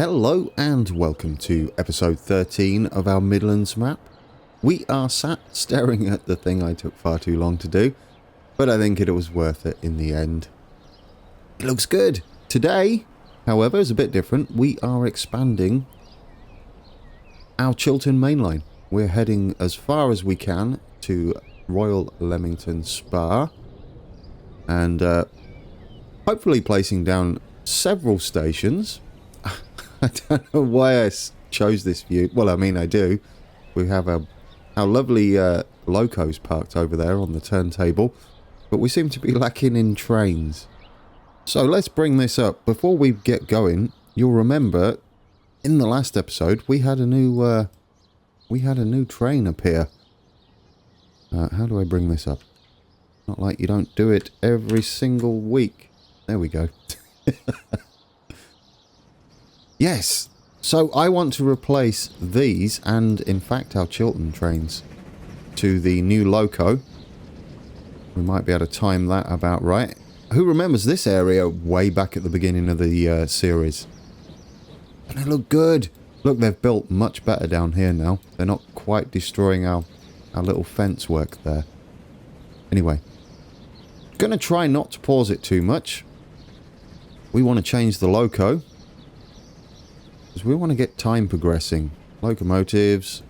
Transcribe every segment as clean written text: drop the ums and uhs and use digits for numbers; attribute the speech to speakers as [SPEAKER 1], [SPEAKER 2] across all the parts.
[SPEAKER 1] Hello and welcome to episode 13 of our Midlands map. We are sat staring at the thing I took far too long to do, but I think it was worth it in the end. It looks good. Today, however, is a bit different. We are expanding our Chiltern Main Line. We're heading as far as we can to Royal Leamington Spa and hopefully placing down several stations. I don't know why I chose this view. Well, I mean, I do. We have our lovely locos parked over there on the turntable, but we seem to be lacking in trains. So let's bring this up. Before we get going, you'll remember in the last episode we had a new train appear. How do I bring this up? Not like you don't do it every single week. There we go. Yes, so I want to replace these and, in fact, our Chiltern trains to the new loco. We might be able to time that about right. Who remembers this area way back at the beginning of the series? And they look good. Look, they've built much better down here now. They're not quite destroying our little fence work there. Anyway, going to try not to pause it too much. We want to change the loco, because we want to get time progressing. Locomotives.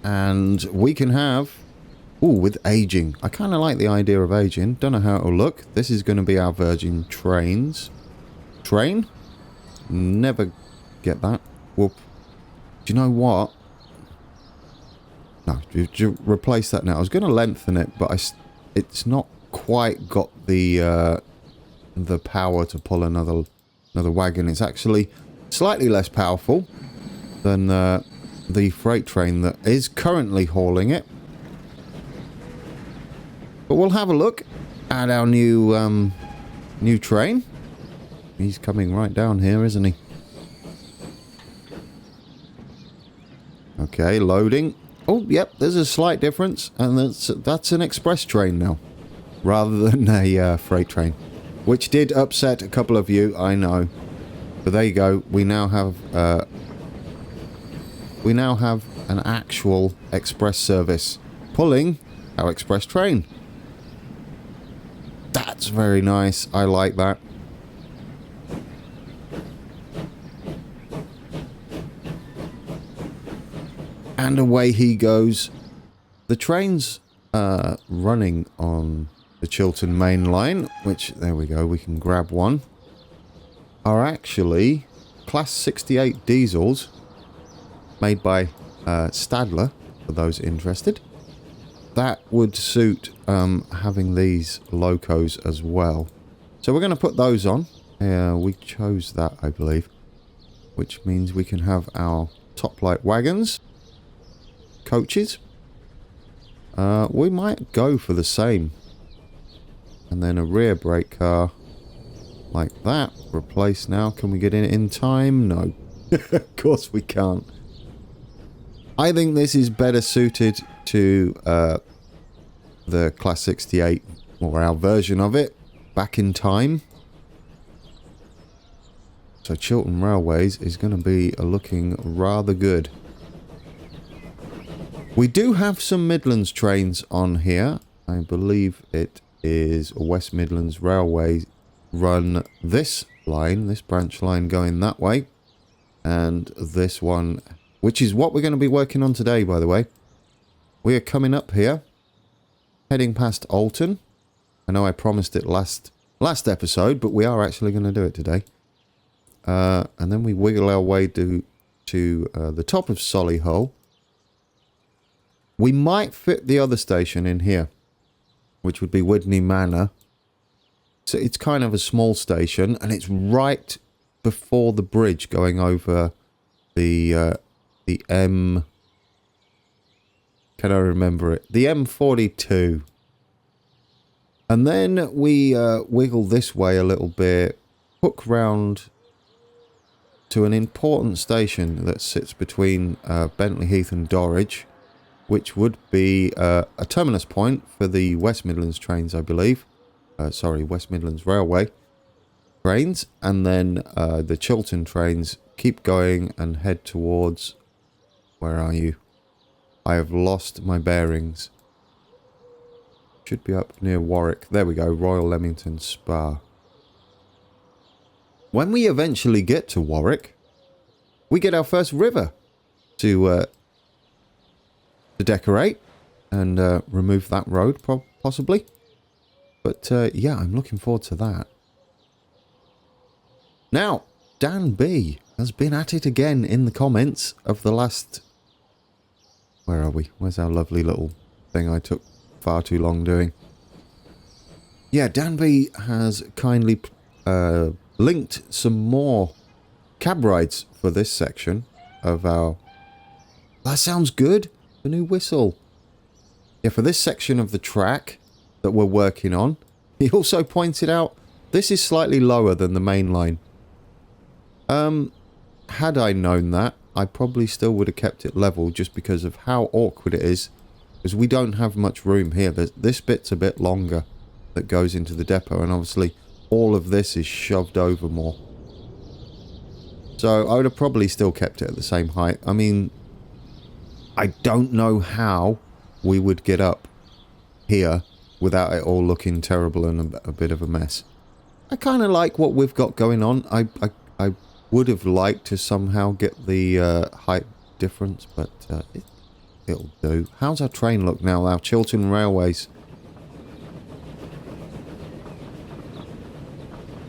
[SPEAKER 1] And we can have... Ooh, with aging. I kind of like the idea of aging. Don't know how it'll look. This is going to be our Virgin Trains. Train? Never get that. Whoop. Do you know what? No, replace that now. I was going to lengthen it, but it's not quite got the power to pull another wagon. It's actually slightly less powerful than the freight train that is currently hauling it. But we'll have a look at our new train. He's coming right down here, isn't he? Okay, loading. Oh, yep, there's a slight difference, and that's an express train now, rather than a freight train, which did upset a couple of you, I know. But there you go. We now have an actual express service pulling our express train. That's very nice. I like that. And away he goes. The train's running on the Chiltern Main Line, which, there we go, we can grab one, are actually Class 68 diesels made by Stadler, for those interested. That would suit having these locos as well. So we're going to put those on. We chose that, I believe, which means we can have our top light wagons, coaches. We might go for the same. And then a rear brake car like that. Replace now. Can we get in time? No. Of course we can't. I think this is better suited to the Class 68, or our version of it, back in time. So Chiltern Railways is going to be looking rather good. We do have some Midlands trains on here. I believe it is West Midlands Railway run this line, this branch line going that way. And this one, which is what we're going to be working on today, by the way. We are coming up here, heading past Alton. I know I promised it last episode, but we are actually going to do it today. And then we wiggle our way to the top of Solihull. We might fit the other station in here, which would be Widney Manor. So it's kind of a small station, and it's right before the bridge going over the M... Can I remember it? The M42. And then we wiggle this way a little bit, hook round to an important station that sits between Bentley Heath and Dorridge, which would be a terminus point for the West Midlands trains, I believe. West Midlands Railway trains, and then the Chiltern trains keep going and head towards... Where are you? I have lost my bearings. Should be up near Warwick. There we go, Royal Leamington Spa. When we eventually get to Warwick, we get our first river to decorate and remove that road, possibly. But yeah, I'm looking forward to that. Now, Dan B has been at it again in the comments of the last... Where are we? Where's our lovely little thing I took far too long doing? Yeah, Dan B has kindly linked some more cab rides for this section of our... That sounds good. The new whistle. Yeah, for this section of the track that we're working on. He also pointed out this is slightly lower than the main line. Had I known that, I probably still would have kept it level just because of how awkward it is. Because we don't have much room here. This bit's a bit longer that goes into the depot, and obviously all of this is shoved over more. So I would have probably still kept it at the same height. I mean, I don't know how we would get up here without it all looking terrible and a bit of a mess. I kind of like what we've got going on. I would have liked to somehow get the height difference, but it'll do. How's our train look now? Our Chiltern Railways.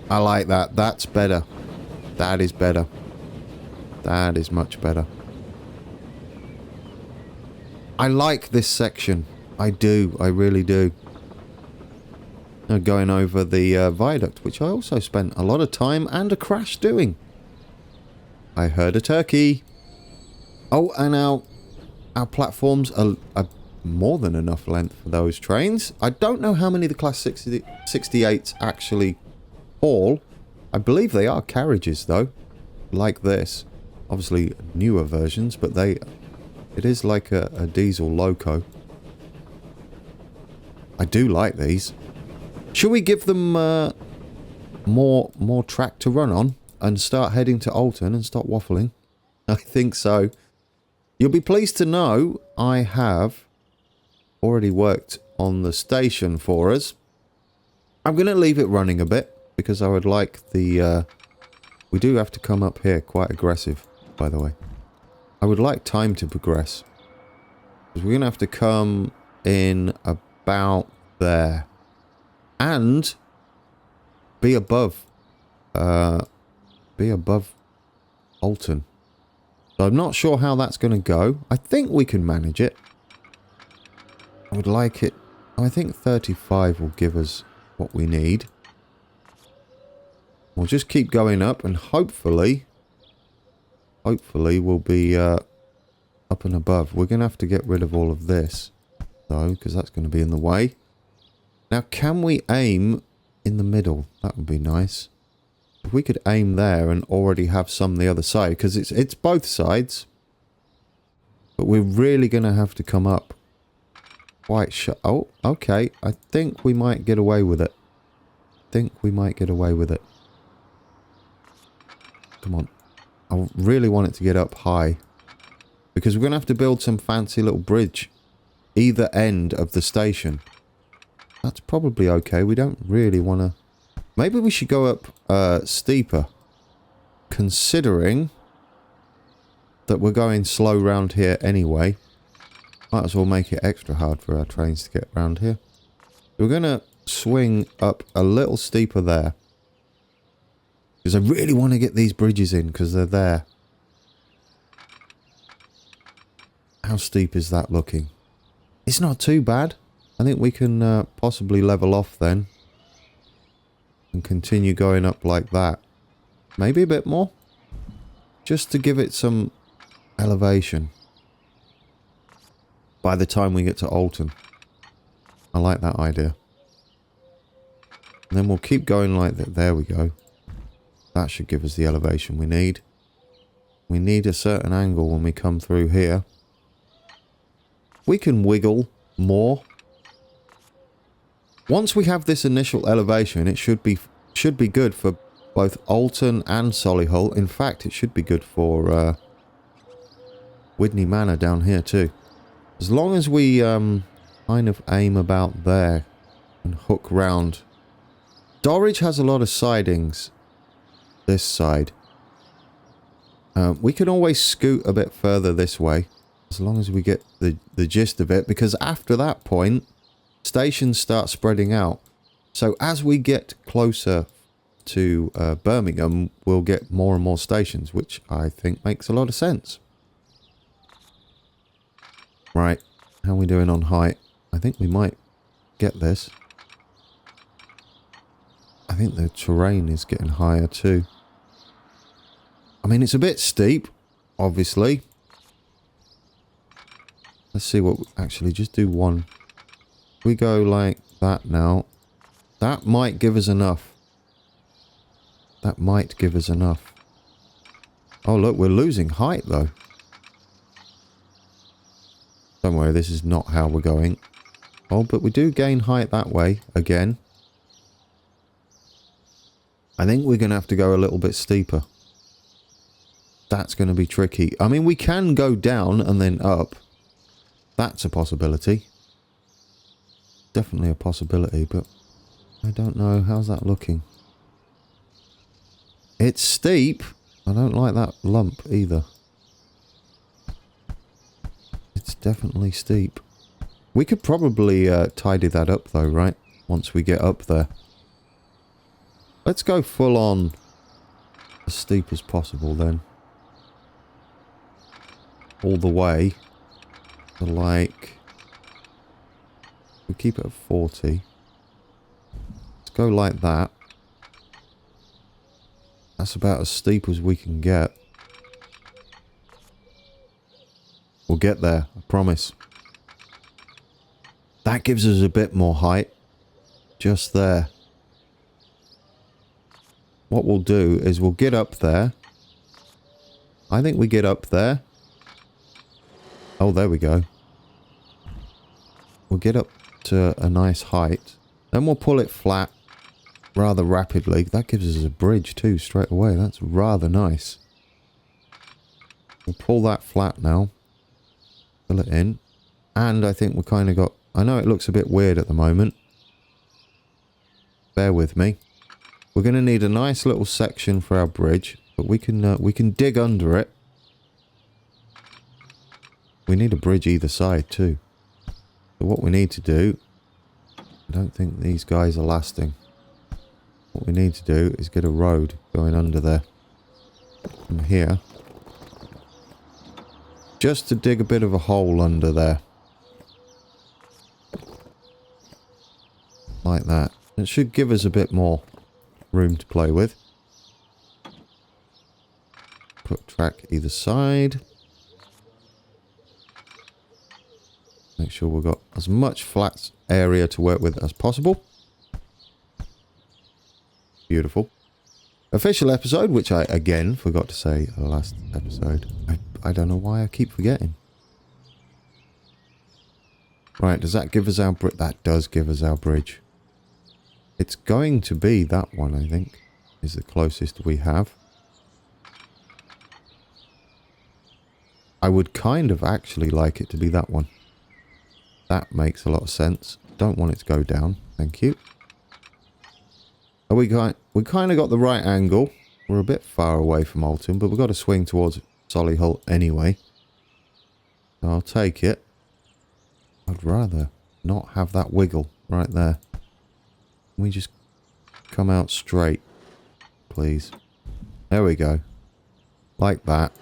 [SPEAKER 1] I like that. That's better. That is better. That is much better. I like this section. I do. I really do. Now going over the viaduct, which I also spent a lot of time and a crash doing. I heard a turkey. Oh, and our platforms are more than enough length for those trains. I don't know how many the Class 68s actually haul. I believe they are carriages, though. Like this. Obviously, newer versions, but it is like a diesel loco. I do like these. Should we give them more track to run on and start heading to Alton and stop waffling? I think so. You'll be pleased to know I have already worked on the station for us. I'm going to leave it running a bit because I would like the... we do have to come up here quite aggressive, by the way. I would like time to progress. Because we're going to have to come in about there. And be above Alton. So I'm not sure how that's going to go. I think we can manage it. I would like it. I think 35 will give us what we need. We'll just keep going up and hopefully we'll be up and above. We're going to have to get rid of all of this though, because that's going to be in the way. Now, can we aim in the middle? That would be nice. If we could aim there and already have some the other side, because it's both sides. But we're really going to have to come up quite shut. Oh, okay. I think we might get away with it. Come on. I really want it to get up high. Because we're going to have to build some fancy little bridge either end of the station. That's probably okay. We don't really want to... Maybe we should go up steeper. Considering that we're going slow round here anyway. Might as well make it extra hard for our trains to get round here. We're going to swing up a little steeper there. Because I really want to get these bridges in because they're there. How steep is that looking? It's not too bad. I think we can possibly level off then. And continue going up like that. Maybe a bit more. Just to give it some elevation. By the time we get to Alton. I like that idea. And then we'll keep going like that. There we go. That should give us the elevation we need. We need a certain angle when we come through here. We can wiggle more. Once we have this initial elevation, it should be good for both Alton and Solihull. In fact, it should be good for Widney Manor down here too. As long as we kind of aim about there and hook round. Dorridge has a lot of sidings this side. We can always scoot a bit further this way, as long as we get the gist of it, because after that point, stations start spreading out. So as we get closer to Birmingham, we'll get more and more stations, which I think makes a lot of sense. Right, how are we doing on height? I think we might get this. I think the terrain is getting higher too. I mean, it's a bit steep, obviously. Let's see what... Actually, just do one. We go like that now. That might give us enough. That might give us enough. Oh, look, we're losing height, though. Don't worry, this is not how we're going. Oh, but we do gain height that way, again. I think we're going to have to go a little bit steeper. That's going to be tricky. I mean, we can go down and then up. That's a possibility. Definitely a possibility, but I don't know. How's that looking? It's steep. I don't like that lump either. It's definitely steep. We could probably tidy that up though, right? Once we get up there. Let's go full on as steep as possible then. All the way to like... We keep it at 40. Let's go like that. That's about as steep as we can get. We'll get there, I promise. That gives us a bit more height. Just there. What we'll do is we'll get up there. I think we get up there. Oh, there we go. We'll get up to a nice height. Then we'll pull it flat rather rapidly. That gives us a bridge too straight away. That's rather nice. We'll pull that flat now. Fill it in. And I think we kind of got... I know it looks a bit weird at the moment. Bear with me. We're going to need a nice little section for our bridge. But we can dig under it. We need a bridge either side too. So what we need to do... I don't think these guys are lasting. What we need to do is get a road going under there. From here. Just to dig a bit of a hole under there. Like that. It should give us a bit more room to play with. Put track either side. Make sure we've got as much flat area to work with as possible. Beautiful. Official episode, which I again forgot to say last episode. I don't know why I keep forgetting. Right, does that give us our bridge? That does give us our bridge. It's going to be that one, I think, is the closest we have. I would kind of actually like it to be that one. That makes a lot of sense. Don't want it to go down. Thank you. We kind of got the right angle. We're a bit far away from Alton, but we've got to swing towards Solihull anyway. So I'll take it. I'd rather not have that wiggle right there. Can we just come out straight, please? There we go. Like that.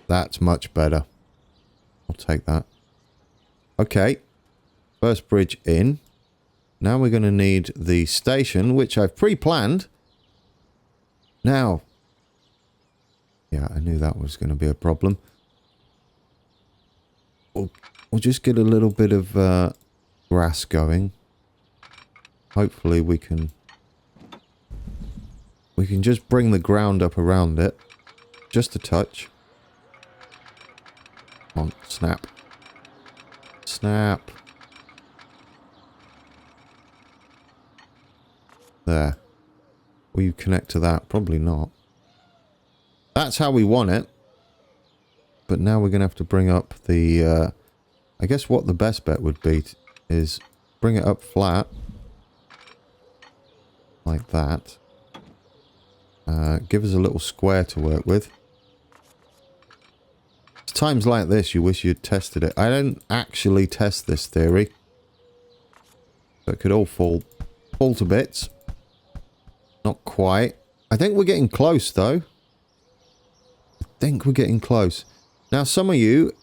[SPEAKER 1] That's much better. I'll take that. Okay. First bridge in. Now we're going to need the station, which I've pre-planned. Now. Yeah, I knew that was going to be a problem. We'll just get a little bit of grass going. Hopefully we can just bring the ground up around it. Just a touch. Come on, snap. Snap. There. Will you connect to that? Probably not. That's how we want it. But now we're going to have to bring up the... I guess what the best bet would be is bring it up flat. Like that. Give us a little square to work with. It's times like this you wish you'd tested it. I don't actually test this theory. So it could all fall to bits. Not quite. I think we're getting close though. I think we're getting close. Now some of you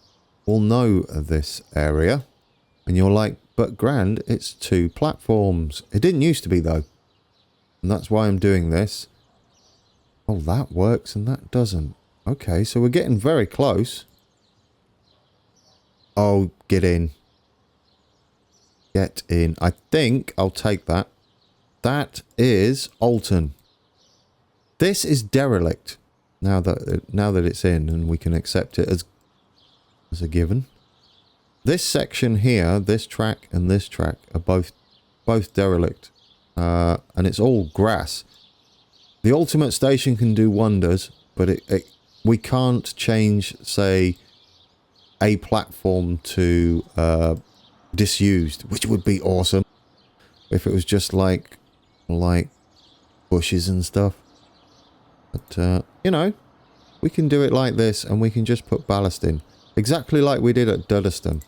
[SPEAKER 1] will know this area. And you're like, but Grand, it's 2 platforms. It didn't used to be though. And that's why I'm doing this. Oh, that works and that doesn't. Okay, so we're getting very close. Oh, get in. Get in. I think I'll take that. That is Alton. This is derelict. Now that it's in and we can accept it as a given. This section here, this track and this track are both derelict. And it's all grass. The ultimate station can do wonders, but we can't change, say, a platform to disused, which would be awesome if it was just like bushes and stuff. But you know, we can do it like this, and we can just put ballast in exactly like we did at Duddeston,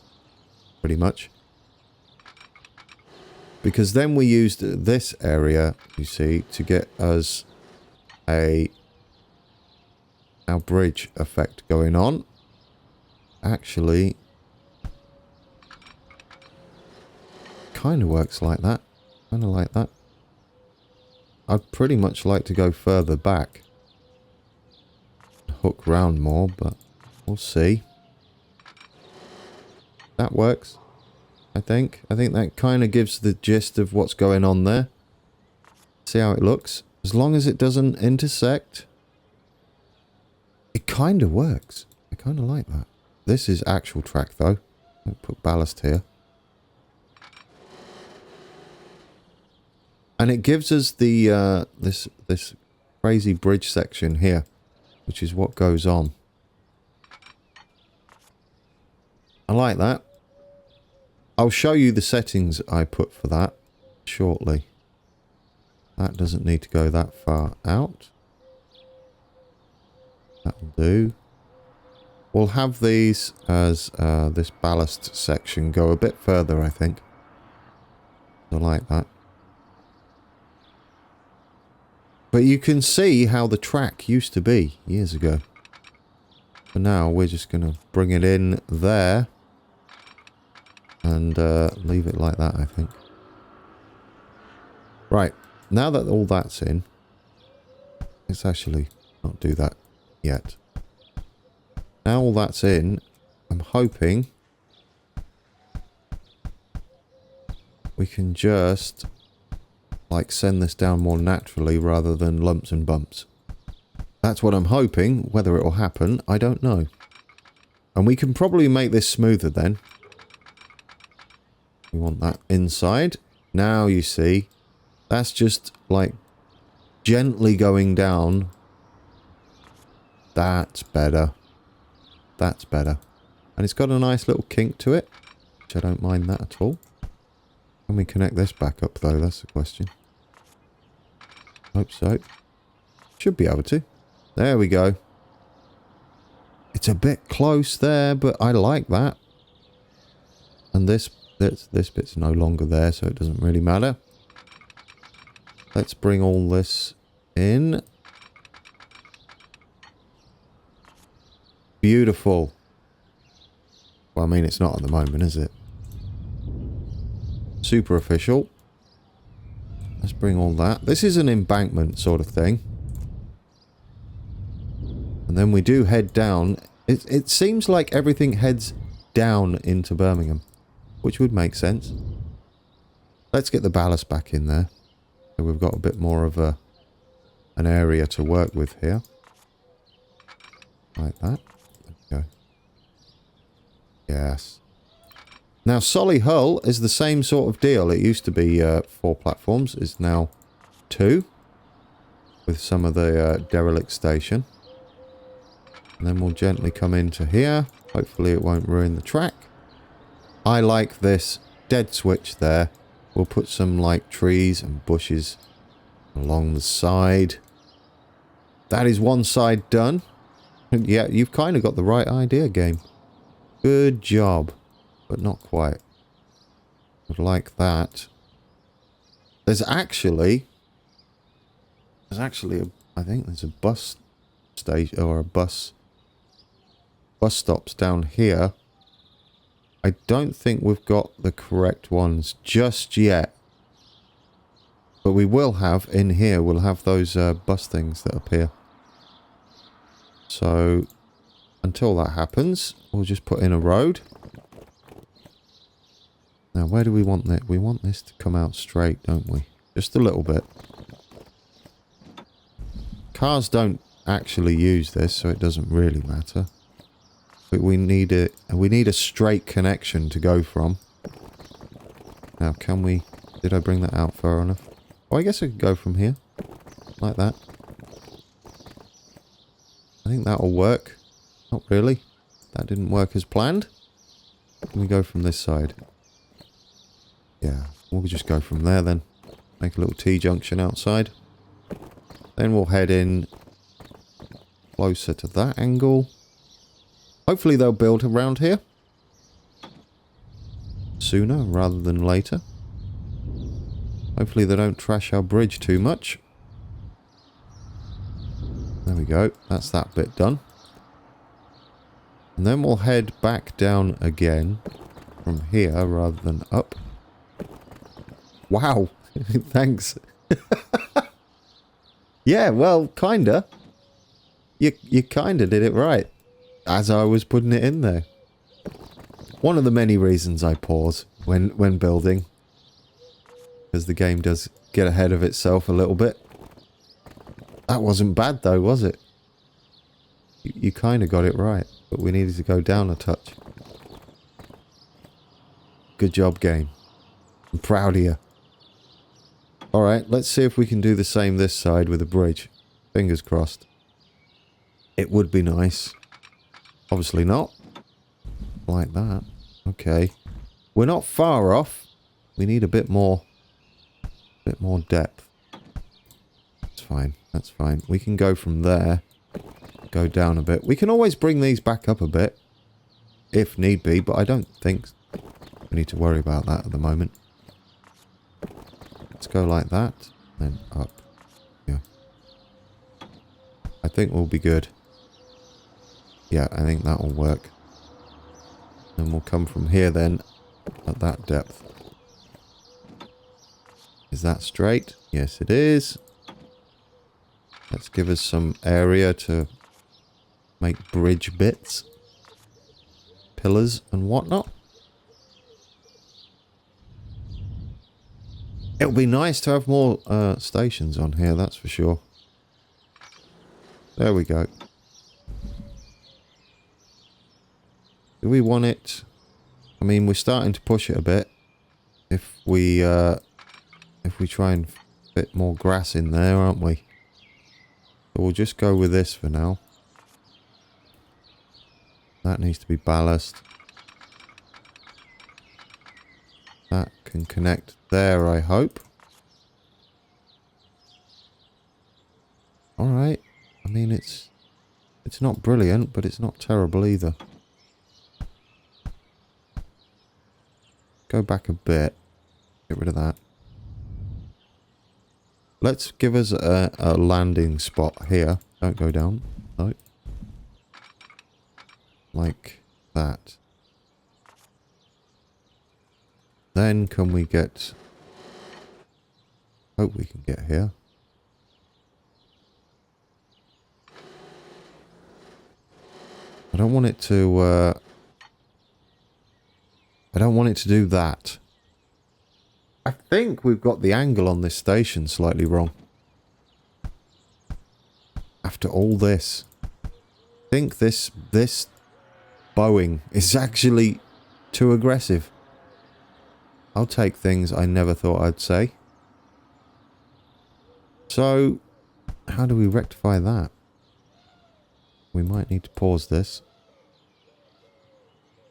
[SPEAKER 1] pretty much. Because then we used this area, you see, to get us our bridge effect going on. Actually, kind of works like that. Kind of like that. I'd pretty much like to go further back. Hook round more, but we'll see. That works. I think that kind of gives the gist of what's going on there. See how it looks? As long as it doesn't intersect, it kind of works. I kind of like that. This is actual track though. I'll put ballast here. And it gives us the this crazy bridge section here, which is what goes on. I like that. I'll show you the settings I put for that shortly. That doesn't need to go that far out. That'll do. We'll have these as this ballast section go a bit further, I think. I like that. But you can see how the track used to be years ago. For now, we're just going to bring it in there. And leave it like that, I think. Right. Now that all that's in, let's actually not do that yet. Now all that's in, I'm hoping we can just like send this down more naturally rather than lumps and bumps. That's what I'm hoping. Whether it will happen, I don't know. And we can probably make this smoother then. We want that inside. Now you see, that's just like gently going down. That's better. That's better. And it's got a nice little kink to it, which I don't mind that at all. Can we connect this back up though? That's the question. Hope so. Should be able to. There we go. It's a bit close there, but I like that. And this bit's no longer there, so it doesn't really matter. Let's bring all this in. Beautiful. Well, I mean, it's not at the moment, is it? Super official. Let's bring all that. This is an embankment sort of thing. And then we do head down. It seems like everything heads down into Birmingham, which would make sense. Let's get the ballast back in there. So we've got a bit more of an area to work with here. Like that. There we go. Yes. Now Solihull is the same sort of deal. It used to be 4 platforms. It's now 2. with some of the derelict station. And then we'll gently come into here. Hopefully it won't ruin the track. I like this dead switch there. We'll put some like trees and bushes along the side. That is one side done. And yeah, you've kind of got the right idea, game. Good job. But not quite. Would like that. There's actually I think there's a bus station or a bus stops down here. I don't think we've got the correct ones just yet. But we will have in here, we'll have those bus things that appear. So until that happens, we'll just put in a road. Now, where do we want that? We want this to come out straight, don't we? Just a little bit. Cars don't actually use this, so it doesn't really matter. But we need a straight connection to go from. Now, can we... Did I bring that out far enough? Oh, I guess I could go from here. Like that. I think that'll work. Not really. That didn't work as planned. Can we go from this side? Yeah, we'll just go from there then. Make a little T-junction outside. Then we'll head in closer to that angle. Hopefully they'll build around here sooner rather than later. Hopefully they don't trash our bridge too much. There we go. That's that bit done. And then we'll head back down again from here rather than up. Wow. Thanks. Yeah, well, kinda. You kinda did it right. As I was putting it in there. One of the many reasons I pause when building. Because the game does get ahead of itself a little bit. That wasn't bad though, was it? You kind of got it right. But we needed to go down a touch. Good job, game. I'm proud of you. Alright, let's see if we can do the same this side with a bridge. Fingers crossed. It would be nice. Obviously not. Like that. Okay. We're not far off. We need a bit more depth. That's fine. That's fine. We can go from there. Go down a bit. We can always bring these back up a bit. If need be, but I don't think we need to worry about that at the moment. Let's go like that. Then up. Yeah. I think we'll be good. Yeah, I think that will work. And we'll come from here then at that depth. Is that straight? Yes, it is. Let's give us some area to make bridge bits. Pillars and whatnot. It'll be nice to have more stations on here, that's for sure. There we go. Do we want it? I mean, we're starting to push it a bit. If we try and fit more grass in there, aren't we? So we'll just go with this for now. That needs to be ballast. That can connect there, I hope. Alright. I mean, it's not brilliant, but it's not terrible either. Go back a bit. Get rid of that. Let's give us a landing spot here. Don't go down. No. Like that. Then can we get... Hope we can get here. I don't want it to... I don't want it to do that. I think we've got the angle on this station slightly wrong. After all this. I think this bowing is actually too aggressive. I'll take things I never thought I'd say. So, how do we rectify that? We might need to pause this.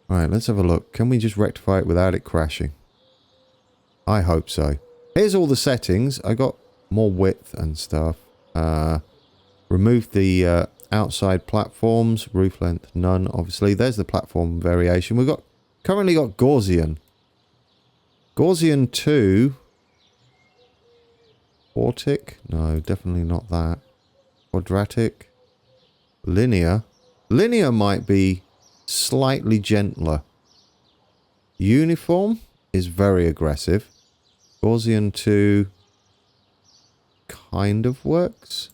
[SPEAKER 1] Alright, let's have a look. Can we just rectify it without it crashing? I hope so. Here's all the settings. I got more width and stuff. Remove the outside platforms. Roof length, none, obviously. There's the platform variation. We've currently got Gaussian. Gaussian 2. Quartic? No, definitely not that. Quadratic. Linear. Linear might be slightly gentler. Uniform is very aggressive. Gaussian 2 kind of works.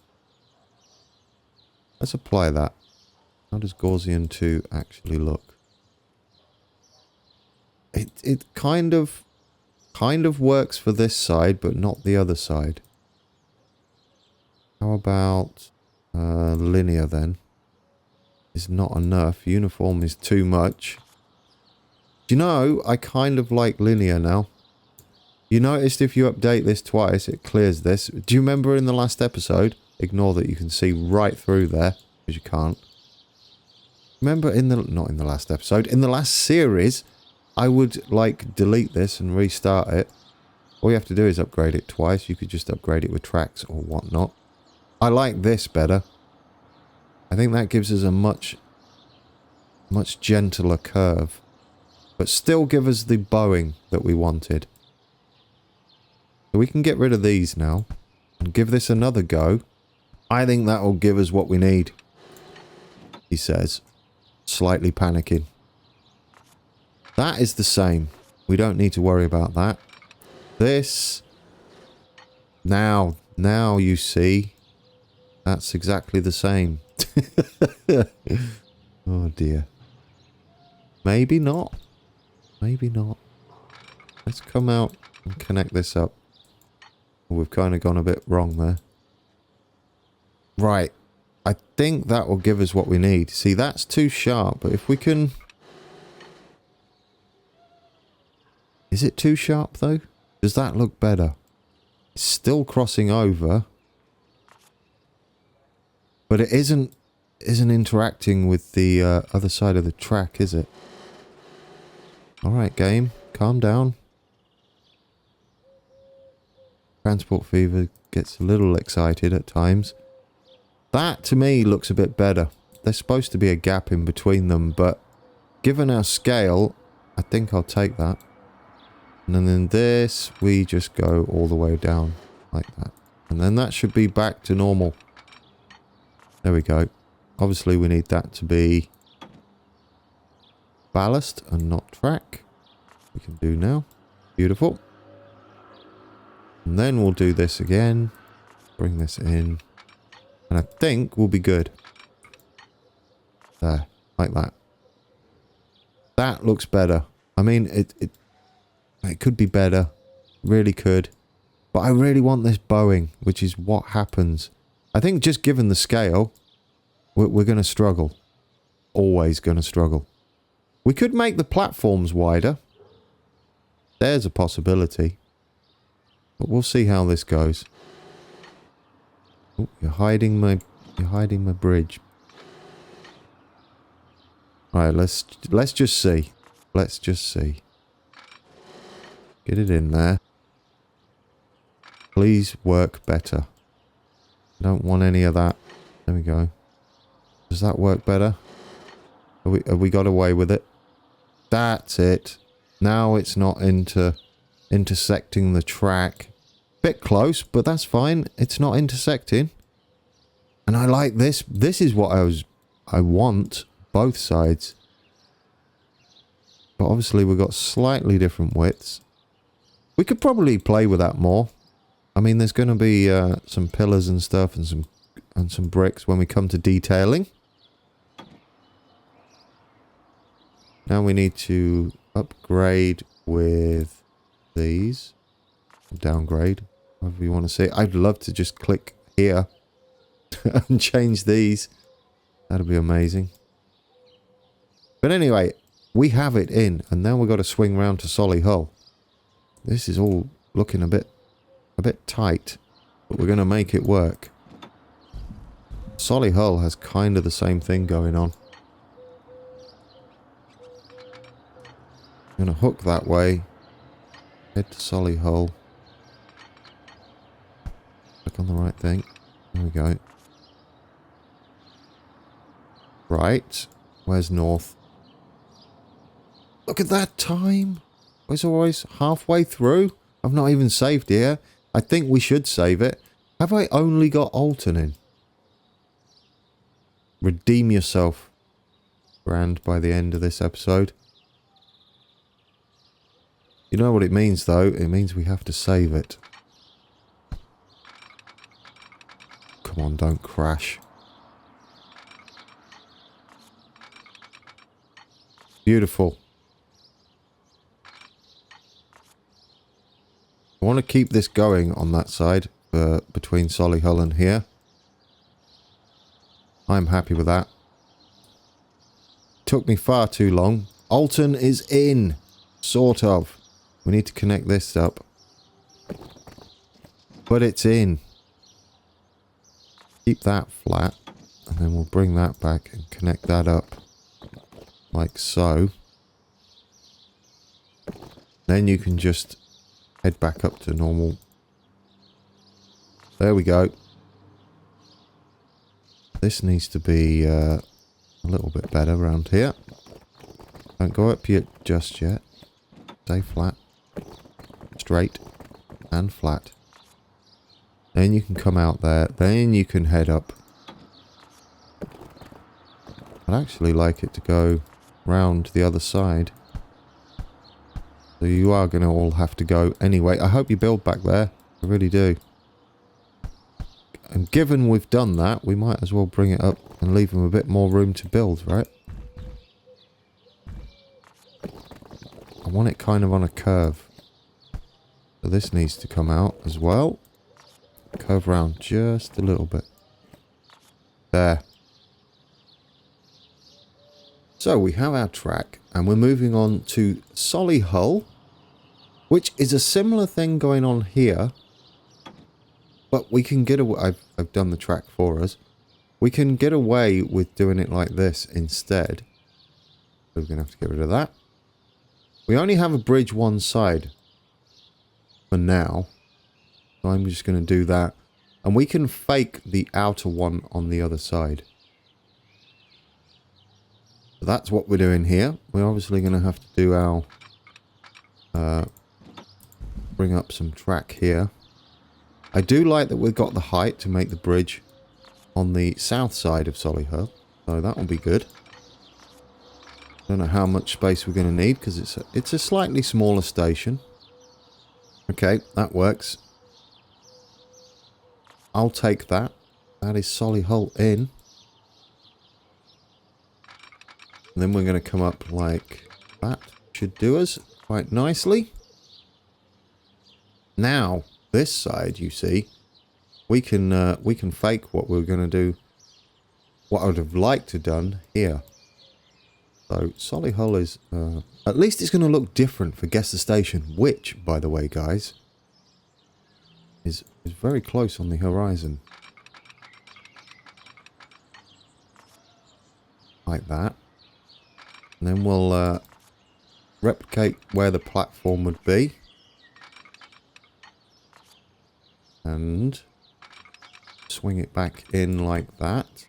[SPEAKER 1] Let's apply that. How does Gaussian 2 actually look? It kind of works for this side, but not the other side. How about linear then? Is not enough. Uniform is too much. Do you know, I kind of like linear now. You noticed if you update this twice, it clears this. Do you remember in the last episode? Ignore that you can see right through there, because you can't. Remember not in the last episode, in the last series, I would like delete this and restart it. All you have to do is upgrade it twice. You could just upgrade it with tracks or whatnot. I like this better. I think that gives us a much gentler curve. But still give us the bowing that we wanted. So we can get rid of these now. And give this another go. I think that will give us what we need. He says. Slightly panicking. That is the same. We don't need to worry about that. This. Now you see. That's exactly the same. Oh dear. Maybe not. Maybe not. Let's come out and connect this up. We've kind of gone a bit wrong there. Right. I think that will give us what we need. See, that's too sharp, but if we can... Is it too sharp though? Does that look better? It's still crossing over. But it isn't interacting with the other side of the track, is it? Alright, game. Calm down. Transport fever gets a little excited at times. That, to me, looks a bit better. There's supposed to be a gap in between them, but given our scale, I think I'll take that. And then in this, we just go all the way down like that. And then that should be back to normal. There we go. Obviously, we need that to be ballast and not track. We can do now. Beautiful. And then we'll do this again. Bring this in. And I think we'll be good. There. Like that. That looks better. I mean, it could be better. Really could. But I really want this bowing, which is what happens. I think just given the scale, we're going to struggle. Always going to struggle. We could make the platforms wider. There's a possibility. But we'll see how this goes. Oh, you're hiding my bridge. Alright, let's just see. Let's just see. Get it in there. Please work better. Don't want any of that. There we go. Does that work better? Have we got away with it? That's it. Now it's not intersecting the track. Bit close, but that's fine. It's not intersecting. And I like this. This is what I want. Both sides. But obviously we've got slightly different widths. We could probably play with that more. I mean, there's going to be some pillars and stuff and some bricks when we come to detailing. Now we need to upgrade with these. Downgrade, however you want to say it. I'd love to just click here and change these. That'd be amazing. But anyway, we have it in, and now we've got to swing round to Solihull. This is all looking a bit tight, but we're going to make it work. Solihull has kind of the same thing going on. I'm going to hook that way. Head to Solihull. Click on the right thing. There we go. Right. Where's north? Look at that time. It's always halfway through. I've not even saved here. I think we should save it. Have I only got Alton in? Redeem yourself, Brand, by the end of this episode. You know what it means, though? It means we have to save it. Come on, don't crash. Beautiful. I want to keep this going on that side, between Solihull and here. I'm happy with that. Took me far too long. Alton is in. Sort of. We need to connect this up. But it's in. Keep that flat. And then we'll bring that back and connect that up. Like so. Then you can just head back up to normal. There we go. This needs to be a little bit better around here. Don't go up yet just yet. Stay flat. Straight. And flat. Then you can come out there. Then you can head up. I'd actually like it to go round the other side. So you are going to all have to go anyway. I hope you build back there. I really do. And given we've done that, we might as well bring it up and leave them a bit more room to build, right? I want it kind of on a curve. So this needs to come out as well. Curve around just a little bit. There. So we have our track and we're moving on to Solihull, which is a similar thing going on here. But we can get away. I've done the track for us. We can get away with doing it like this instead. So we're going to have to get rid of that. We only have a bridge one side for now. So I'm just going to do that. And we can fake the outer one on the other side. So that's what we're doing here. We're obviously going to have to do our... bring up some track here. I do like that we've got the height to make the bridge on the south side of Solihull. So that will be good. Don't know how much space we're going to need because it's a slightly smaller station. Okay, that works. I'll take that. That is Solihull in. And then we're going to come up like that. Should do us quite nicely. Now, this side, you see, we can fake what we're going to do, what I would have liked to done here. So Solihull is, at least it's going to look different for Guess the Station, which, by the way, guys, is very close on the horizon. Like that. And then we'll replicate where the platform would be. And swing it back in like that.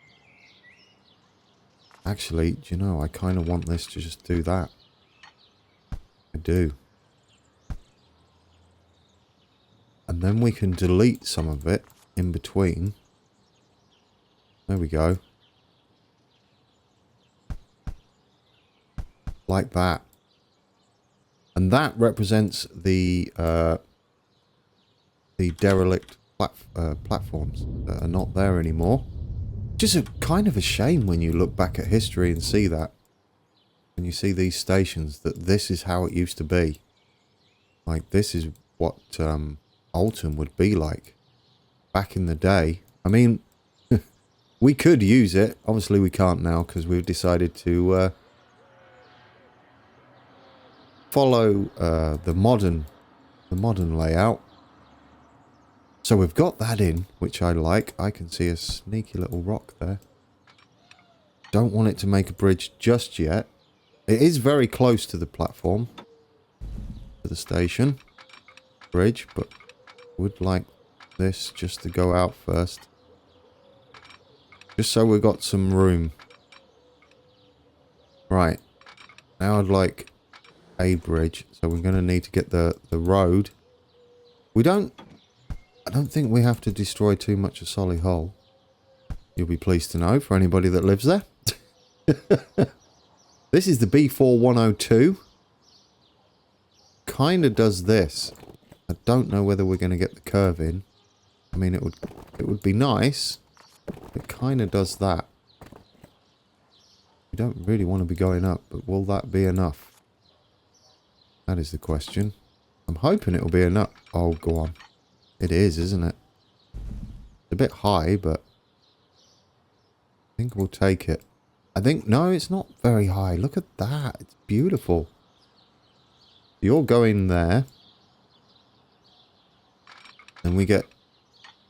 [SPEAKER 1] Actually, do you know, I kind of want this to just do that. I do. And then we can delete some of it in between. There we go. Like that. And that represents the derelict platforms that are not there anymore. Just a kind of a shame when you look back at history and see that. When you see these stations, that this is how it used to be. Like, this is what Alton would be like back in the day. I mean, we could use it. Obviously we can't now because we've decided to follow the modern layout. So we've got that in, which I like. I can see a sneaky little rock there. Don't want it to make a bridge just yet. It is very close to the platform, to the station bridge, but would like this just to go out first. Just so we've got some room. Right. Now I'd like a bridge. So we're going to need to get the road. I don't think we have to destroy too much of Solihull. You'll be pleased to know for anybody that lives there. This is the B4102. Kind of does this. I don't know whether we're going to get the curve in. I mean, it would be nice. It kind of does that. We don't really want to be going up, but will that be enough? That is the question. I'm hoping it'll be enough. Oh, go on. It is, isn't it? It's a bit high, but I think we'll take it. I think, no, it's not very high. Look at that. It's beautiful. You're going there. And we get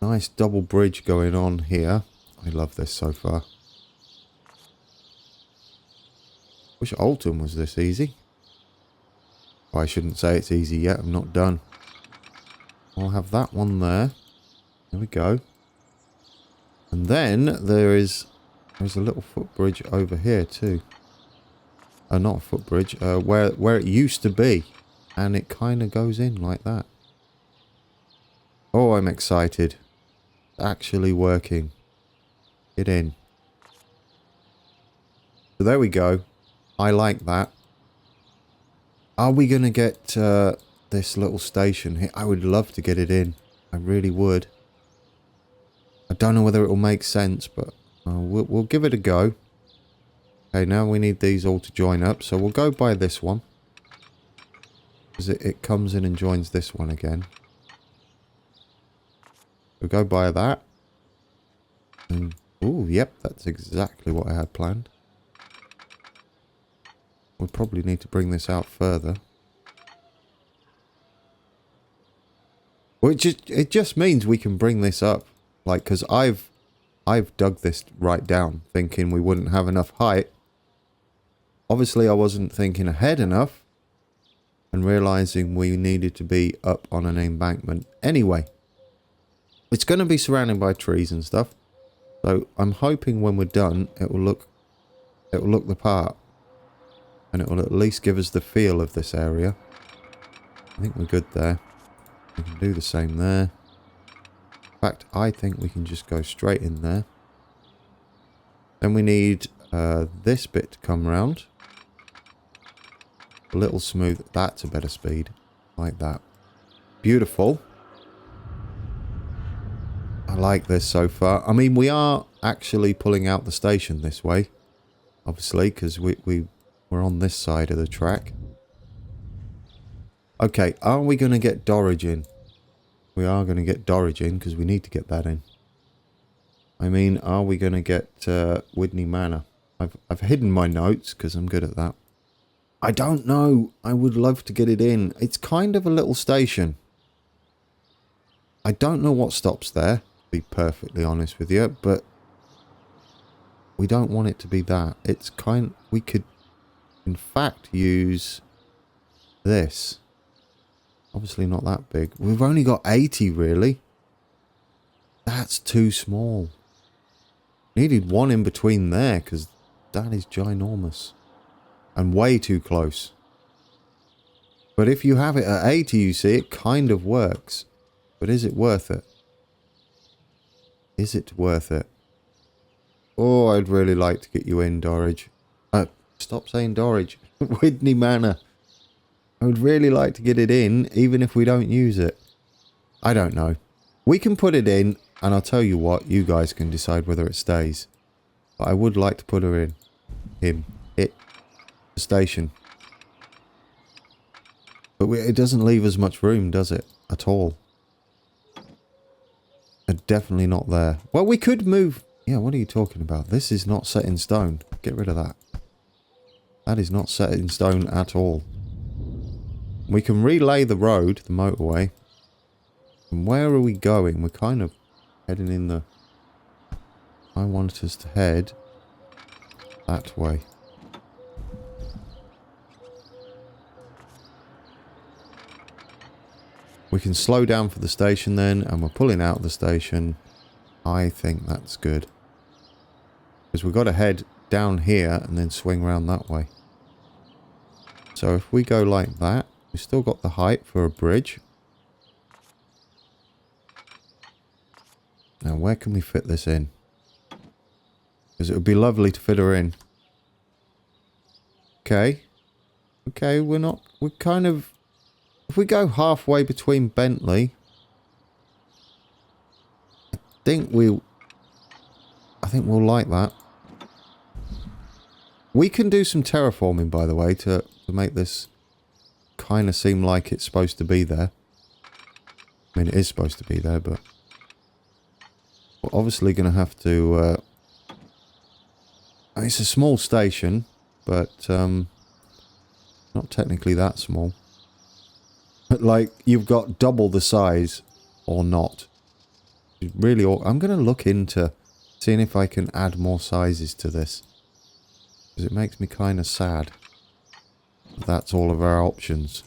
[SPEAKER 1] a nice double bridge going on here. I love this so far. Wish Alton was this easy. I shouldn't say it's easy yet. I'm not done. I'll have that one there. There we go. And then there's a little footbridge over here too. Not a footbridge. Where it used to be, and it kind of goes in like that. Oh, I'm excited. It's actually working. Get in. So there we go. I like that. Are we going to get this little station here? I would love to get it in. I really would. I don't know whether it will make sense, but we'll give it a go. Okay, now we need these all to join up. So we'll go by this one. Because it comes in and joins this one again. We'll go by that. And, ooh, yep, that's exactly what I had planned. We'll probably need to bring this out further. Well, it just means we can bring this up. Like, because I've dug this right down, thinking we wouldn't have enough height. Obviously, I wasn't thinking ahead enough. And realizing we needed to be up on an embankment anyway. It's going to be surrounded by trees and stuff. So I'm hoping when we're done, it will look the part. And it will at least give us the feel of this area. I think we're good there. We can do the same there. In fact, I think we can just go straight in there. Then we need this bit to come round. A little smooth. That's a better speed. Like that. Beautiful. I like this so far. I mean, we are actually pulling out the station this way. Obviously, because we're on this side of the track. Okay, are we going to get Dorridge in? We are going to get Dorridge in because we need to get that in. I mean, are we going to get Widney Manor? I've hidden my notes because I'm good at that. I don't know. I would love to get it in. It's kind of a little station. I don't know what stops there, to be perfectly honest with you, but we don't want it to be that. It's we could, in fact, use this. Obviously not that big. We've only got 80, really. That's too small. Needed one in between there, because that is ginormous. And way too close. But if you have it at 80, you see, it kind of works. But is it worth it? Is it worth it? Oh, I'd really like to get you in, Dorridge. Stop saying Dorridge. Widney Manor. I would really like to get it in, even if we don't use it. I don't know. We can put it in, and I'll tell you what, you guys can decide whether it stays. But I would like to put her in. The station. But it doesn't leave us much room, does it? At all. Definitely not there. Well, we could move... Yeah, what are you talking about? This is not set in stone. Get rid of that. That is not set in stone at all. We can relay the road, the motorway. And where are we going? We're kind of heading in the... I want us to head that way. We can slow down for the station then, and we're pulling out of the station. I think that's good. Because we've got to head down here and then swing around that way. So if we go like that, we've still got the height for a bridge. Now where can we fit this in? Because it would be lovely to fit her in. Okay. Okay, we're kind of... If we go halfway between Bentley... I think we'll like that. We can do some terraforming, by the way, to make this kind of seem like it's supposed to be there. I mean, it is supposed to be there, but... We're obviously going to have to... It's a small station, but not technically that small. But, like, you've got double the size or not. Really, I'm going to look into seeing if I can add more sizes to this. Because it makes me kind of sad. That's all of our options.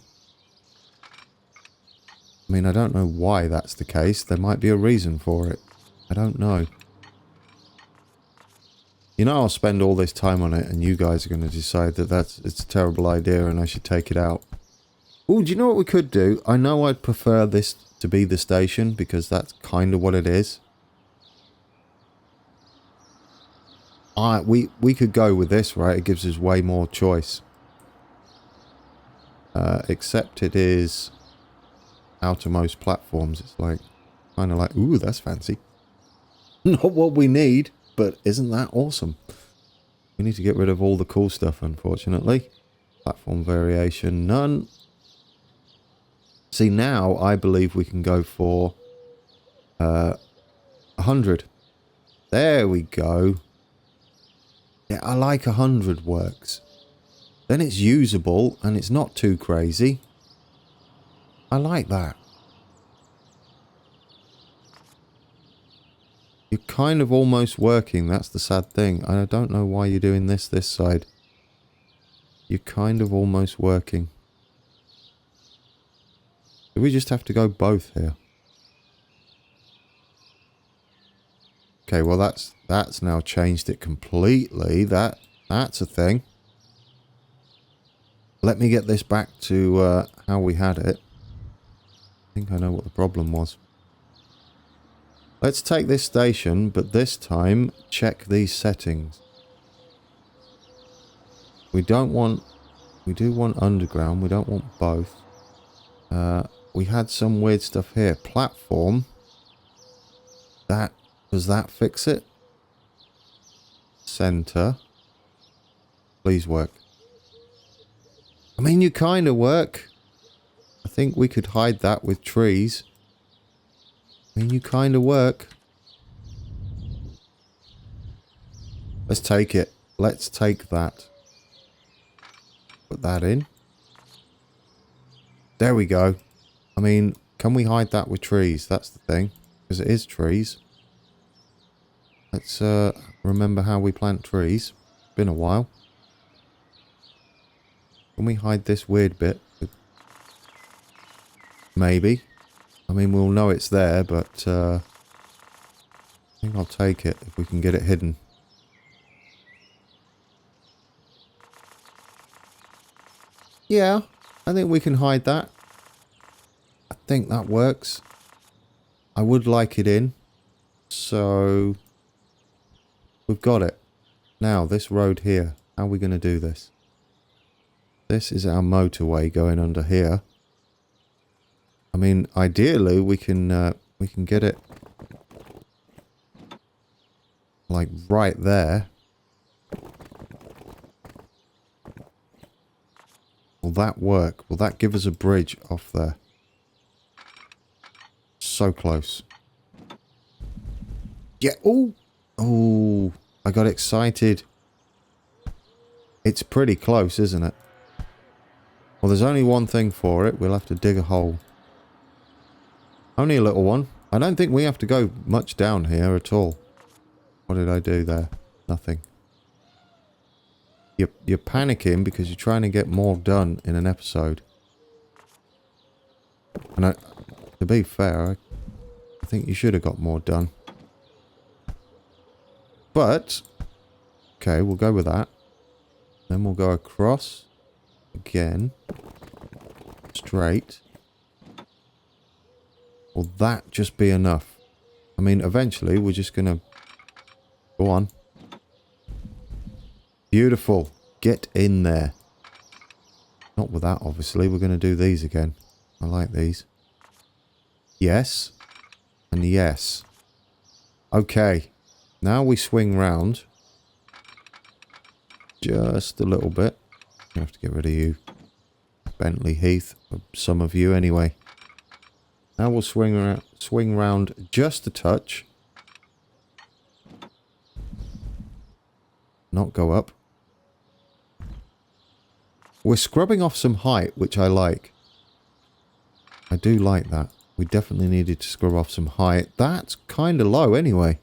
[SPEAKER 1] I mean, I don't know why that's the case. There might be a reason for it. I don't know. You know, I'll spend all this time on it and you guys are going to decide that it's a terrible idea and I should take it out. Oh, do you know what we could do? I know I'd prefer this to be the station because that's kind of what it is. We could go with this, right? It gives us way more choice. Except it is outermost platforms. It's like, kind of like, ooh, that's fancy. Not what we need, but isn't that awesome? We need to get rid of all the cool stuff, unfortunately. Platform variation, none. See, now I believe we can go for 100. There we go. Yeah, I like 100 works. Then it's usable and it's not too crazy. I like that. You're kind of almost working, that's the sad thing. I don't know why you're doing this side. You're kind of almost working. Do we just have to go both here? Okay, well that's now changed it completely. That's a thing. Let me get this back to how we had it. I think I know what the problem was. Let's take this station, but this time check these settings. We do want underground, we don't want both. We had some weird stuff here. Platform. Does that fix it? Center. Please work. I mean, you kind of work. I think we could hide that with trees. I mean, you kind of work. Let's take it. Let's take that. Put that in. There we go. I mean, can we hide that with trees? That's the thing. Because it is trees. Let's remember how we plant trees. Been a while. Can we hide this weird bit? Maybe. I mean, we'll know it's there, but I think I'll take it if we can get it hidden. Yeah, I think we can hide that. I think that works. I would like it in. So, we've got it. Now, this road here. How are we going to do this? This is our motorway going under here. I mean, ideally, we can get it like right there. Will that work? Will that give us a bridge off there? So close. Yeah. Oh. Oh. I got excited. It's pretty close, isn't it? Well, there's only one thing for it. We'll have to dig a hole. Only a little one. I don't think we have to go much down here at all. What did I do there? Nothing. You're panicking because you're trying to get more done in an episode. And to be fair, I think you should have got more done. But, okay, we'll go with that. Then we'll go across. Again. Straight. Will that just be enough? I mean, eventually we're just going to... Go on. Beautiful. Get in there. Not with that, obviously. We're going to do these again. I like these. Yes. And yes. Okay. Now we swing round. Just a little bit. I have to get rid of you. Bentley Heath. Some of you anyway. Now we'll swing round just a touch. Not go up. We're scrubbing off some height, which I like. I do like that. We definitely needed to scrub off some height. That's kind of low anyway.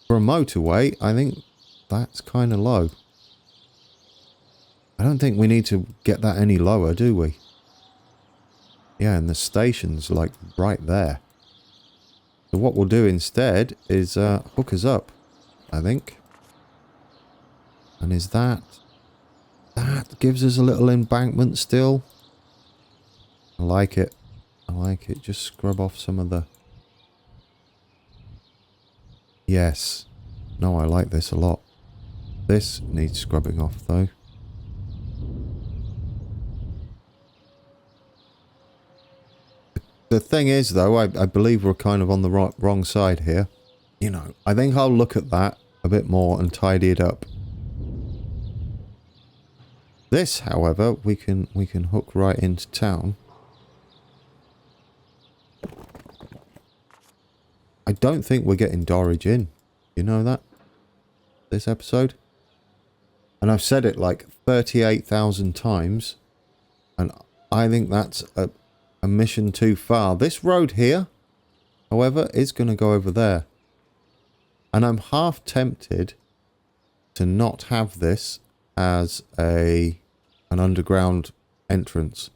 [SPEAKER 1] For a motorway, I think that's kind of low. I don't think we need to get that any lower, do we? Yeah, and the station's like right there. So what we'll do instead is hook us up, I think. And is that... That gives us a little embankment still. I like it. I like it. Just scrub off some of the... Yes. No, I like this a lot. This needs scrubbing off though. The thing is though, I believe we're kind of on the wrong side here. You know, I think I'll look at that a bit more and tidy it up. This, however, we can hook right into town. I don't think we're getting Dorridge in. You know that? This episode? And I've said it like 38,000 times. And I think that's a mission too far. This road here, however, is going to go over there. And I'm half tempted to not have this as an underground entrance.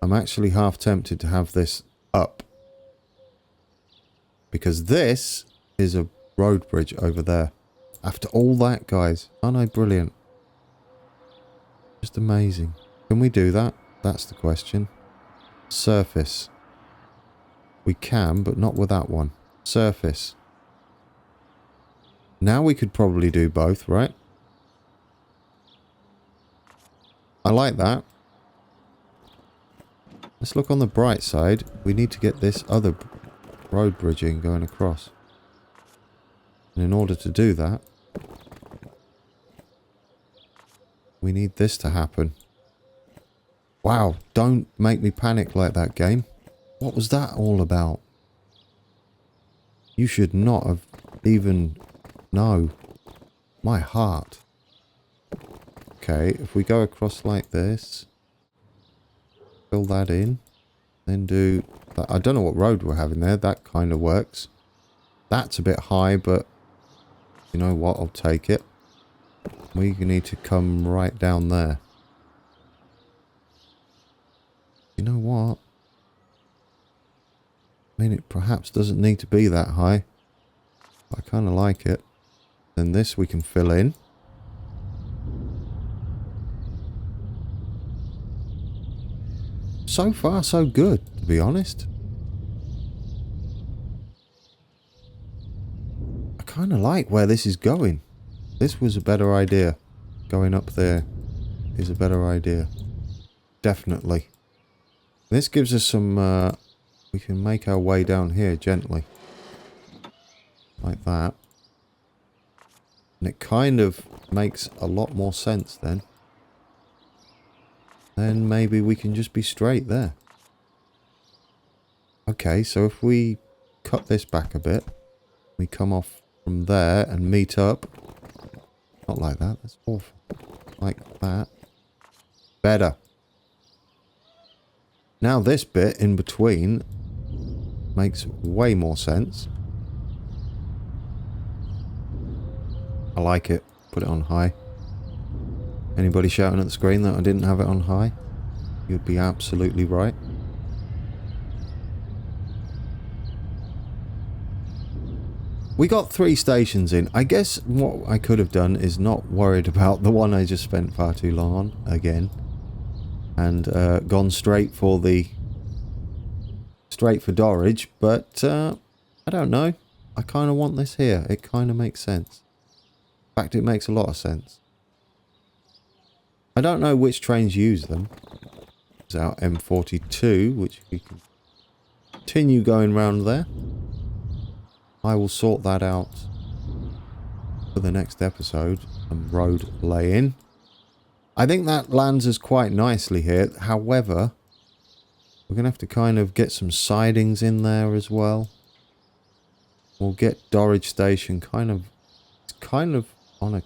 [SPEAKER 1] I'm actually half tempted to have this up. Because this is a road bridge over there. After all that, guys. Aren't I brilliant? Just amazing. Can we do that? That's the question. Surface. We can, but not with that one. Surface. Now we could probably do both, right? I like that. Let's look on the bright side. We need to get this other road bridging going across. And in order to do that, we need this to happen. Wow, don't make me panic like that, game. What was that all about? You should not have even... No. My heart. Okay, if we go across like this, fill that in, then do that. I don't know what road we're having there. That kind of works. That's a bit high, but you know what? I'll take it. We need to come right down there. You know what? I mean, it perhaps doesn't need to be that high. I kind of like it. Then this we can fill in. So far, so good, to be honest. I kind of like where this is going. This was a better idea. Going up there is a better idea. Definitely. This gives us some... we can make our way down here gently. Like that. And it kind of makes a lot more sense then. Then maybe we can just be straight there. Okay, so if we cut this back a bit, we come off from there and meet up. Not like that, that's awful. Like that. Better. Now this bit in between makes way more sense. I like it. Put it on high. Anybody shouting at the screen that I didn't have it on high? You'd be absolutely right. We got 3 stations in. I guess what I could have done is not worried about the one I just spent far too long on again. And gone straight for Dorridge, but I don't know. I kind of want this here. It kind of makes sense. In fact, it makes a lot of sense. I don't know which trains use them. There's our M42, which we can continue going round there. I will sort that out for the next episode. And road lay-in. I think that lands us quite nicely here. However, we're going to have to kind of get some sidings in there as well. We'll get Dorridge Station kind of on a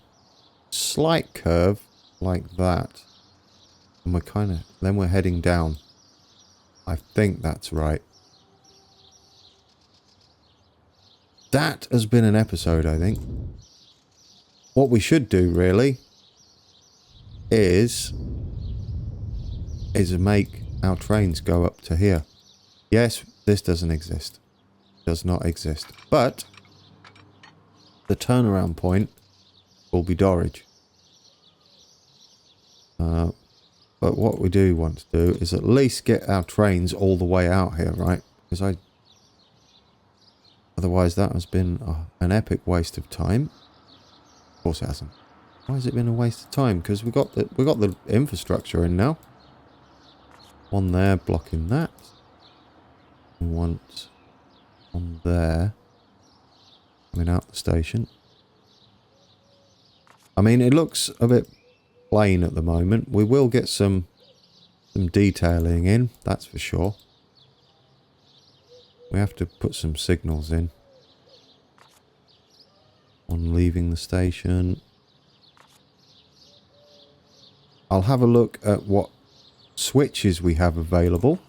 [SPEAKER 1] slight curve like that. And then we're heading down. I think that's right. That has been an episode, I think. What we should do, really, is make our trains go up to here. Yes, this doesn't exist. Does not exist. But the turnaround point will be Dorridge. But what we do want to do is at least get our trains all the way out here, right? Because otherwise that has been an epic waste of time. Of course it hasn't. Why has it been a waste of time? Because we got the infrastructure in now. One there blocking that. We want one there coming out the station. I mean, it looks a bit plain at the moment. We will get some detailing in, that's for sure. We have to put some signals in on leaving the station. I'll have a look at what switches we have available.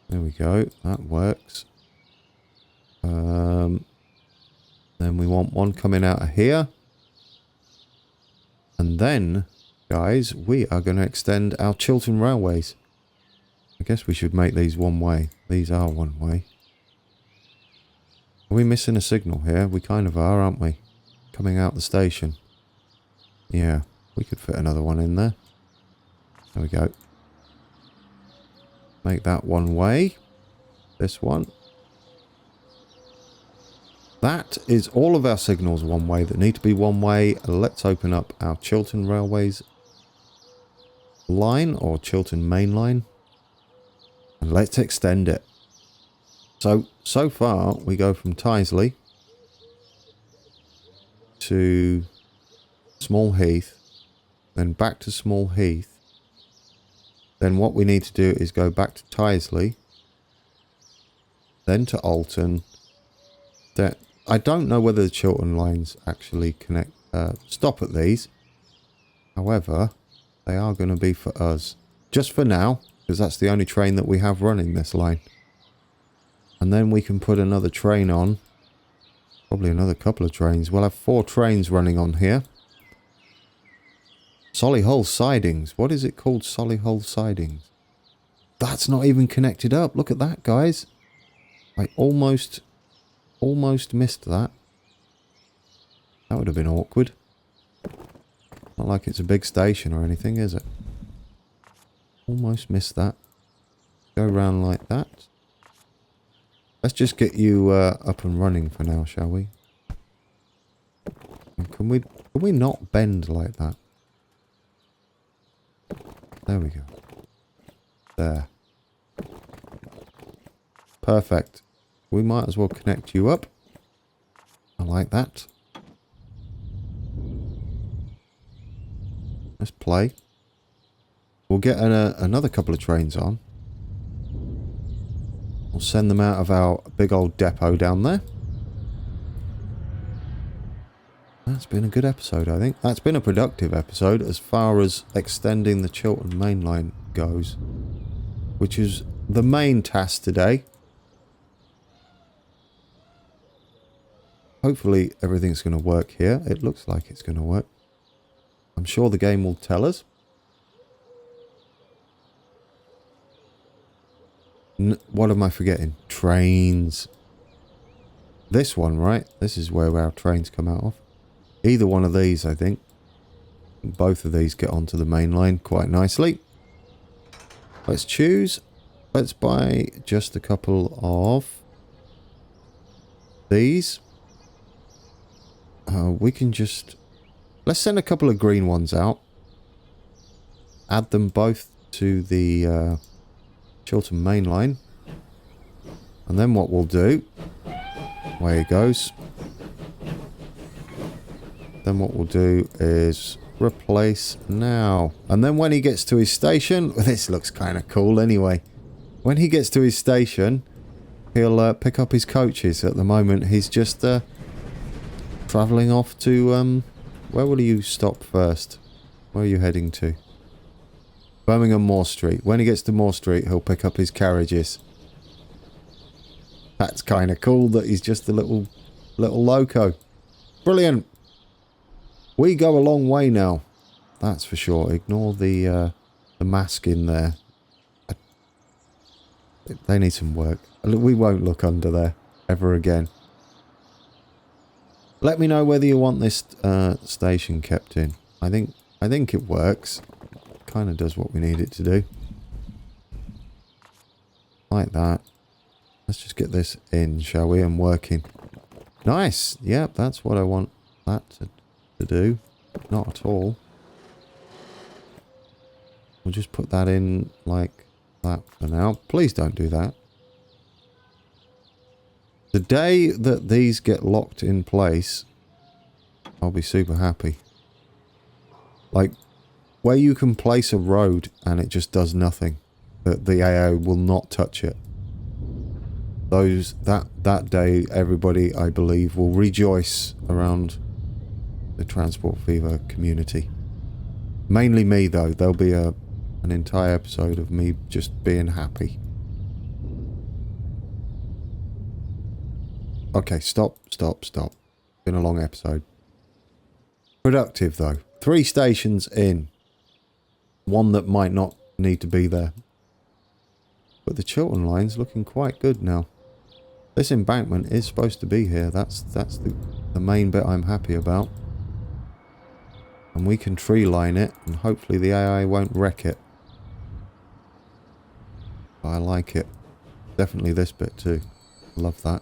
[SPEAKER 1] There we go, that works. Then we want one coming out of here. And then, guys, we are going to extend our Chiltern railways. I guess we should make these one way. These are one way. Are we missing a signal here? We kind of are, aren't we? Coming out the station. Yeah, we could fit another one in there. There we go. Make that one way. This one. That is all of our signals one way that need to be one way. Let's open up our Chiltern Railways line or Chiltern Main Line. And let's extend it. So far we go from Taichi to Small Heath, then back to Small Heath. Then what we need to do is go back to Taichi, then to Alton. That I don't know whether the Chiltern lines actually connect, stop at these. However, they are going to be for us. Just for now, because that's the only train that we have running this line. And then we can put another train on. Probably another couple of trains. We'll have 4 trains running on here. Solihull sidings. What is it called? Solihull sidings. That's not even connected up. Look at that, guys. I almost missed that. That would have been awkward. Not like it's a big station or anything, is it? Almost missed that. Go round like that. Let's just get you up and running for now, shall we? And can we not bend like that? There we go. There. Perfect. We might as well connect you up. I like that. Let's play. We'll get another couple of trains on. We'll send them out of our big old depot down there. That's been a good episode, I think. That's been a productive episode as far as extending the Chiltern Main Line goes, which is the main task today. Hopefully everything's going to work here. It looks like it's going to work. I'm sure the game will tell us. What am I forgetting? Trains. This one, right? This is where our trains come out of. Either one of these, I think. Both of these get onto the main line quite nicely. Let's choose. Let's buy just a couple of these. We can just... Let's send a couple of green ones out. Add them both to the Chiltern Main Line. And then what we'll do... Away it goes. Then what we'll do is replace now. And then when he gets to his station... Well, this looks kind of cool anyway. When he gets to his station, he'll pick up his coaches. At the moment, he's just travelling off to... where will you stop first? Where are you heading to? Birmingham Moore Street. When he gets to Moore Street, he'll pick up his carriages. That's kind of cool that he's just a little loco. Brilliant. We go a long way now. That's for sure. Ignore the mask in there. They need some work. We won't look under there ever again. Let me know whether you want this station kept in. I think it works. It kind of does what we need it to do. Like that. Let's just get this in, shall we? And working. Nice. Yep, that's what I want that to do. Not at all. We'll just put that in like that for now. Please don't do that. The day that these get locked in place, I'll be super happy. Like, where you can place a road and it just does nothing. The AI will not touch it. That day, everybody, I believe, will rejoice around the Transport Fever community. Mainly me, though. There'll be an entire episode of me just being happy. Okay, stop. Been a long episode. Productive, though. 3 stations in. One that might not need to be there. But the Chiltern line's looking quite good now. This embankment is supposed to be here. That's the main bit I'm happy about. And we can tree line it, and hopefully the AI won't wreck it. I like it. Definitely this bit too. Love that.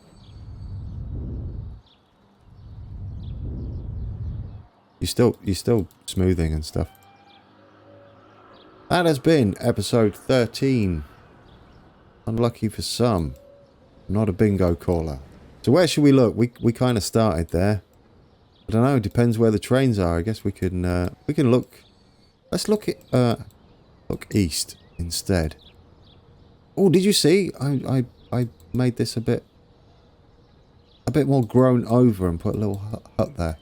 [SPEAKER 1] You're still smoothing and stuff. That has been episode 13. Unlucky for some. I'm not a bingo caller. So where should we look? We kind of started there. I don't know. It depends where the trains are. I guess we can look. Let's look at look east instead. Oh, did you see? I made this a bit more grown over and put a little hut there.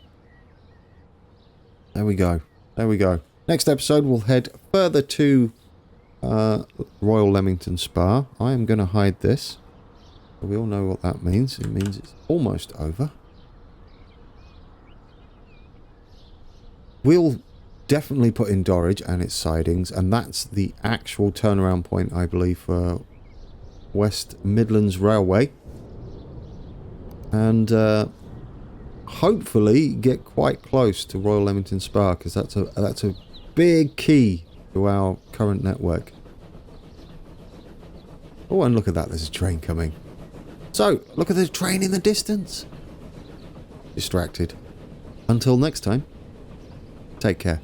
[SPEAKER 1] There we go. There we go. Next episode, we'll head further to Royal Leamington Spa. I am going to hide this. We all know what that means. It means it's almost over. We'll definitely put in Dorridge and its sidings, and that's the actual turnaround point, I believe, for West Midlands Railway. And hopefully get quite close to Royal Leamington Spa, because that's a big key to our current network. Oh, and look at that, there's a train coming. So, look at the train in the distance. Distracted. Until next time, take care.